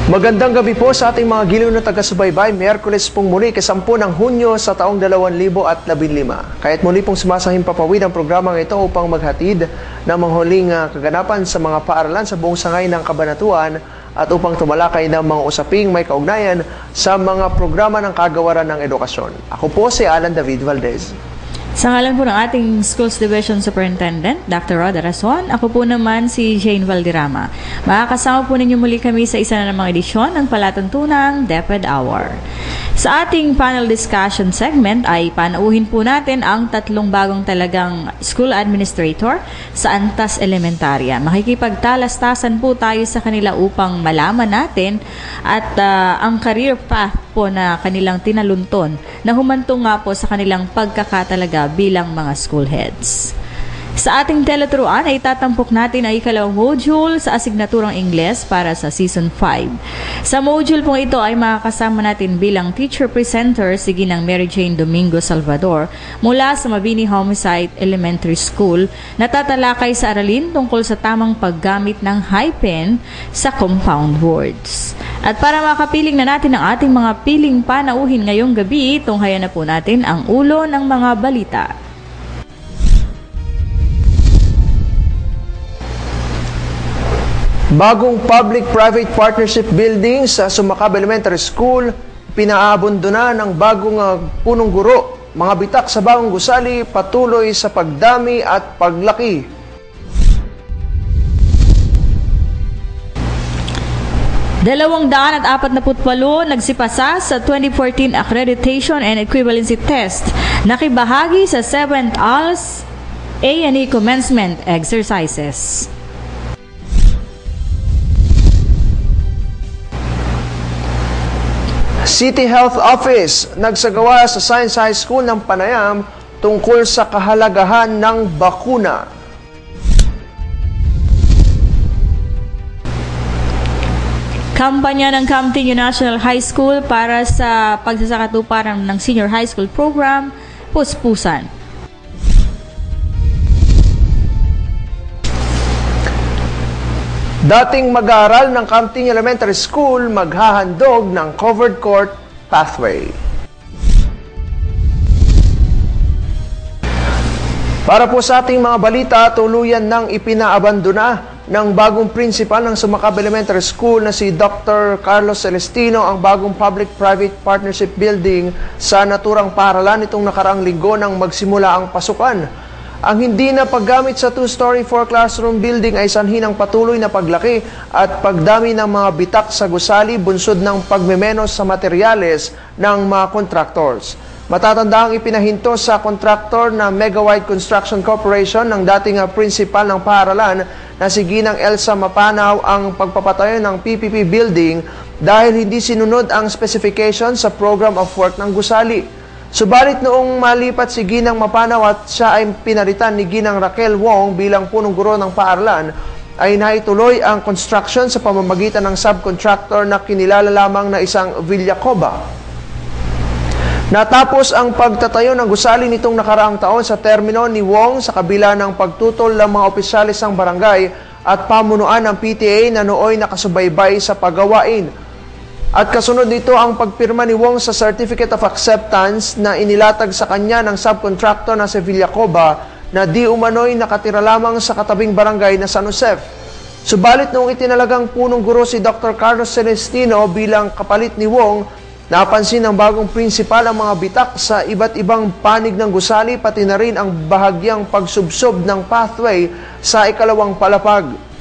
Magandang gabi po sa ating mga giliw na taga-subaybay. Miyerkules pong muli, 10 ng Hunyo sa taong 2015. Kaya't muli pong sumasahing papawid ang programang ito upang maghatid ng mga huling kaganapan sa mga paaralan sa buong sangay ng Kabanatuan at upang tumalakay ng mga usaping may kaugnayan sa mga programa ng kagawaran ng edukasyon. Ako po si Alan David Valdez. Sa ngalan po ng ating Schools Division Superintendent, Dr. Rod Arason, ako po naman si Jane Valderrama. Makakasama po ninyo muli kami sa isa na namang edisyon ng palatuntunang DepEd Hour. Sa ating panel discussion segment ay panauhin po natin ang tatlong bagong talagang school administrator sa Antas Elementarya. Makikipagtalastasan po tayo sa kanila upang malaman natin at ang career path po na kanilang tinalunton na humantong nga po sa kanilang pagkakatalaga bilang mga school heads. Sa ating teleturuan ay tatampok natin ang ikalawang module sa asignaturang Ingles para sa Season 5. Sa module pong ito ay makakasama natin bilang teacher presenter si Ginang Mary Jane Domingo Salvador mula sa Mabini Homicide Elementary School na tatalakay sa aralin tungkol sa tamang paggamit ng hyphen sa compound words. At para makapiling na natin ang ating mga piling panauhin ngayong gabi, tunghayan na po natin ang ulo ng mga balita. Bagong public-private partnership building sa Sumakab Elementary School, pinaabondo na ng bagong punong guro. Mga bitak sa bagong gusali patuloy sa pagdami at paglaki. Dalawang-daan at 48 nagsipasa sa 2014 Accreditation and Equivalency Test. Nakibahagi sa 7th ALS A&E Commencement Exercises. City Health Office nagsagawa sa Science High School ng Panayam tungkol sa kahalagahan ng bakuna. Kampanya ng Camtinio National High School para sa pagsasakatuparan ng Senior High School Program, puspusan. Dating mag-aaral ng Camtinio Elementary School maghahandog ng covered court pathway. Para po sa ating mga balita, tuluyan ng ipinaabandona ng bagong principal ng Sumakab Elementary School na si Dr. Carlos Celestino ang bagong public-private partnership building sa naturang paaralan nitong nakaraang linggo nang magsimula ang pasukan. Ang hindi na paggamit sa 2-story 4-classroom building ay sanhi ng patuloy na paglaki at pagdami ng mga bitak sa gusali bunsod ng pagmemenos sa materyales ng mga contractors. Matatandang ipinahinto sa contractor na Megawide Construction Corporation ng dating principal ng paaralan na si Ginang Elsa Mapanaw ang pagpapatayo ng PPP building dahil hindi sinunod ang specification sa program of work ng gusali. Subalit noong malipat si Ginang Mapanaw at siya ay pinalitan ni Ginang Raquel Wong bilang punong guro ng paaralan, ay naituloy ang construction sa pamamagitan ng subcontractor na kinilala lamang na isang Villacoba. Natapos ang pagtatayo ng gusali nitong nakaraang taon sa termino ni Wong sa kabila ng pagtutol ng mga opisyalis ng barangay at pamunuan ng PTA na nooy nakasubaybay sa paggawain. At kasunod nito ang pagpirma ni Wong sa Certificate of Acceptance na inilatag sa kanya ng subcontractor na si Villacoba na di umano'y nakatira lamang sa katabing barangay na San Josef. Subalit noong itinalagang punong guro si Dr. Carlos Celestino bilang kapalit ni Wong, napansin ng bagong principal ang mga bitak sa iba't ibang panig ng gusali pati na rin ang bahagyang pagsubsob ng pathway sa ikalawang palapag.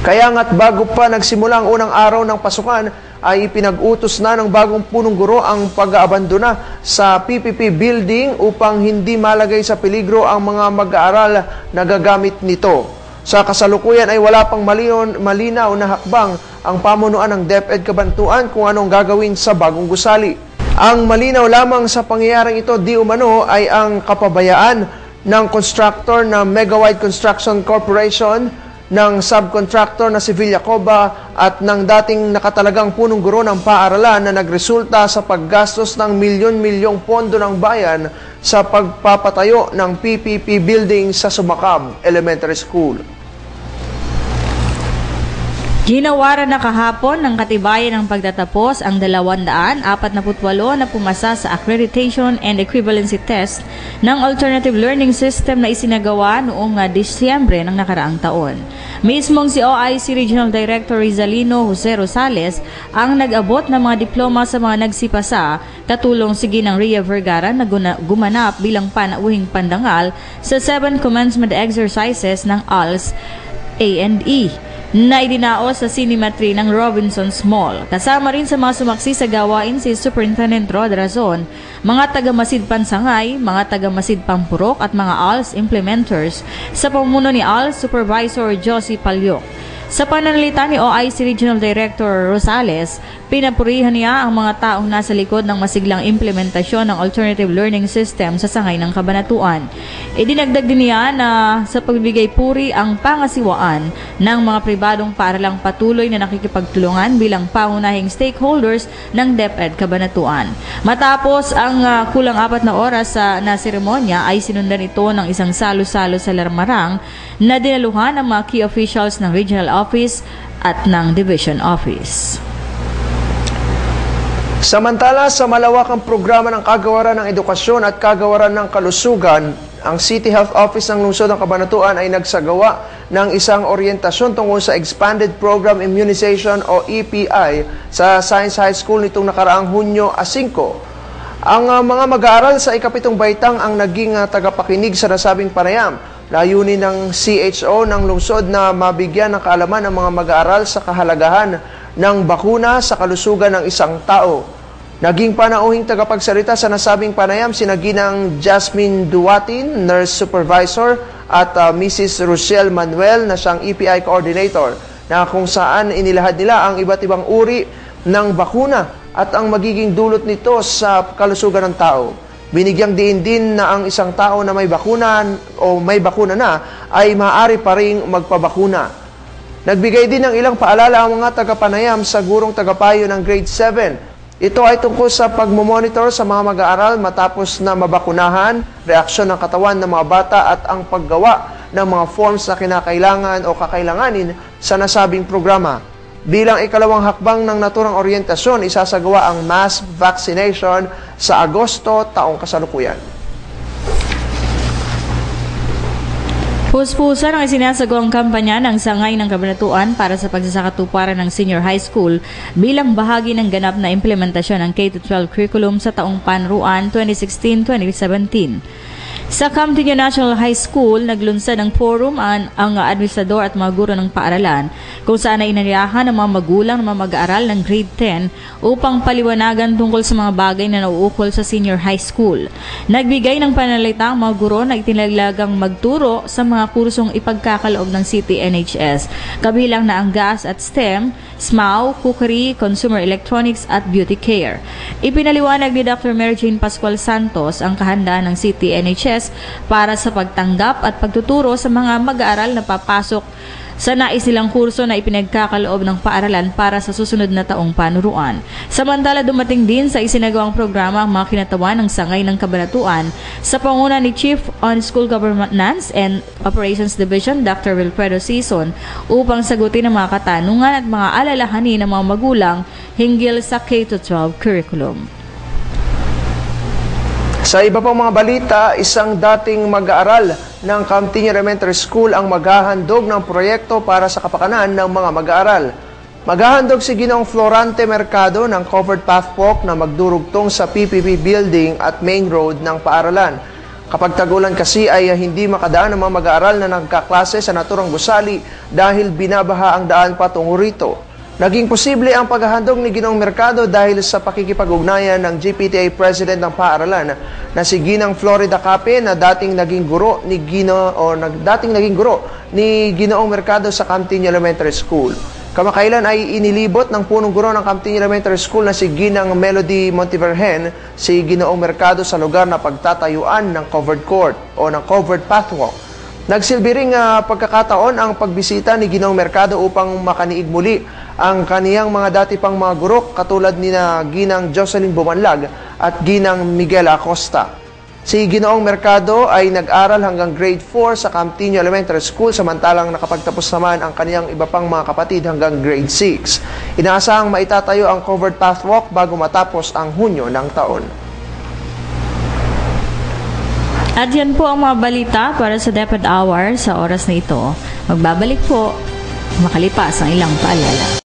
Kaya nga't bago pa nagsimula ang unang araw ng pasukan ay ipinag-utos na ng bagong punong guro ang pag-aabandona sa PPP building upang hindi malagay sa peligro ang mga mag-aaral na gagamit nito. Sa kasalukuyan ay wala pang malinaw na hakbang ang pamunuan ng DepEd Cabanatuan kung anong gagawin sa bagong gusali. Ang malinaw lamang sa pangyayaring ito di umano ay ang kapabayaan ng constructor na Megawide Construction Corporation, ng subcontractor na si Villacoba at ng dating nakatalagang punong guro ng paaralan na nagresulta sa paggastos ng milyon-milyong pondo ng bayan sa pagpapatayo ng PPP building sa Sumakab Elementary School. Ginawaran na kahapon ng Katibayan ng Pagtatapos ang 248 na pumasa sa Accreditation and Equivalency Test ng Alternative Learning System na isinagawa noong Disyembre ng nakaraang taon. Mismong si OIC Regional Director Rizalino Jose Rosales ang nag-abot ng mga diploma sa mga nagsipasa, katulong si Ginang Rhea Vergara na gumanap bilang panauhing pandangal sa 7 commencement exercises ng ALS A&E na idinaos sa Cinematry ng Robinson's Mall. Kasama rin sa mga sumaksi sa gawain si Superintendent Rod Razon, mga taga-Masid Pansangay, mga taga-Masid Pampurok at mga ALS implementers sa pamuno ni ALS Supervisor Josie Palyok. Sa pananalita ni OIC Regional Director Rosales, pinapurihan niya ang mga taong nasa likod ng masiglang implementasyon ng alternative learning system sa sangay ng kabanatuan. Idinagdag din niya na sa pagbibigay puri ang pangasiwaan ng mga pribadong paaralang patuloy na nakikipagtulungan bilang pangunahing stakeholders ng DepEd Kabanatuan. Matapos ang kulang 4 na oras na seremonya ay sinundan ito ng isang salo-salo sa Larmarang na dinaluhan ng mga key officials ng Regional Office at ng Division Office. Samantala, sa malawakang programa ng Kagawaran ng Edukasyon at Kagawaran ng Kalusugan, ang City Health Office ng Lungsod ng Kabanatuan ay nagsagawa ng isang oryentasyon tungkol sa Expanded Program Immunization o EPI sa Science High School nitong nakaraang Hunyo 5. Ang mga mag-aaral sa ikapitong baitang ang naging tagapakinig sa nasabing panayam. Layunin ng CHO ng lungsod na mabigyan ng kaalaman ng mga mag-aaral sa kahalagahan ng bakuna sa kalusugan ng isang tao. Naging panauhing tagapagsalita sa nasabing panayam si Ginang Jasmine Duwatin, Nurse Supervisor, at Mrs. Rochelle Manuel na siyang EPI Coordinator, na kung saan inilahad nila ang iba't ibang uri ng bakuna at ang magiging dulot nito sa kalusugan ng tao. Binigyang diin din na ang isang tao na may bakuna o may bakuna na ay maaari pa ring magpabakuna. Nagbigay din ng ilang paalala ang mga tagapanayam sa gurong tagapayo ng grade 7. Ito ay tungkol sa pagmomonitor sa mga mag-aaral matapos na mabakunahan, reaksyon ng katawan ng mga bata at ang paggawa ng mga forms na kinakailangan o kakailanganin sa nasabing programa. Bilang ikalawang hakbang ng naturang oryentasyon, isasagawa ang mass vaccination sa Agosto taong kasalukuyan. Puspusan ang isinasagawang kampanya ng Sangay ng Kabanatuan para sa pagsasakatuparan ng senior high school bilang bahagi ng ganap na implementasyon ng K-12 curriculum sa taong panruan 2016-2017. Sa Camtinio National High School, naglunsad ng forum ang administrador at mga guro ng paaralan kung saan ay inanyayahan ng mga magulang ng mga mag-aaral ng grade 10 upang paliwanagan tungkol sa mga bagay na nauukol sa senior high school. Nagbigay ng pananalita ang mga guro na itinalagang magturo sa mga kursong ipagkakaloob ng City NHS, kabilang na ang gas at STEM, SMAU, cookery, consumer electronics at beauty care. Ipinaliwanag ni Dr. Mary Jane Pascual Santos ang kahandaan ng City NHS para sa pagtanggap at pagtuturo sa mga mag-aaral na papasok sa nais nilang kurso na ipinagkakaloob ng paaralan para sa susunod na taong panuruan. Samantala, dumating din sa isinagawang programa ang mga kinatawan ng Sangay ng Kabanatuan sa panguna ni Chief on School Governance and Operations Division Dr. Wilfredo Sison upang sagutin ang mga katanungan at mga alalahanin ng mga magulang hinggil sa K-12 curriculum. Sa iba pang mga balita, isang dating mag-aaral ng Camtinio Elementary School ang maghahandog ng proyekto para sa kapakanan ng mga mag-aaral. Maghahandog si Ginoong Florante Mercado ng covered path walk na magdurugtong sa PPP building at main road ng paaralan. Kapag tag-ulan kasi ay hindi makadaan ang mga mag-aaral na nagkaklase sa naturang gusali dahil binabaha ang daan patungo rito. Naging posible ang paghahandog ni Ginoong Mercado dahil sa pakikipag-ugnayan ng GPTA President ng paaralan na si Ginang Florida Cape na dating naging guro ni Ginoong Mercado sa Camtinio Elementary School. Kamakailan ay inilibot ng punong guro ng Camtinio Elementary School na si Ginang Melody Montevergen si Ginoong Mercado sa lugar na pagtatayuan ng covered court o ng covered pathwalk. Nagsilbi ring pagkakataon ang pagbisita ni Ginoong Mercado upang makaniig muli ang kaniyang mga dati pang mga guro katulad ni Ginang Jocelyn Bumanlag at Ginang Miguel Acosta. Si Ginoong Mercado ay nag-aral hanggang grade 4 sa Camtino Elementary School samantalang nakapagtapos naman ang kaniyang iba pang mga kapatid hanggang grade 6. Inaasahang maitatayo ang covered pathwalk bago matapos ang Hunyo ng taon. At yan po ang mga balita para sa DepEd Hour sa oras na ito. Magbabalik po makalipas ang ilang paalala.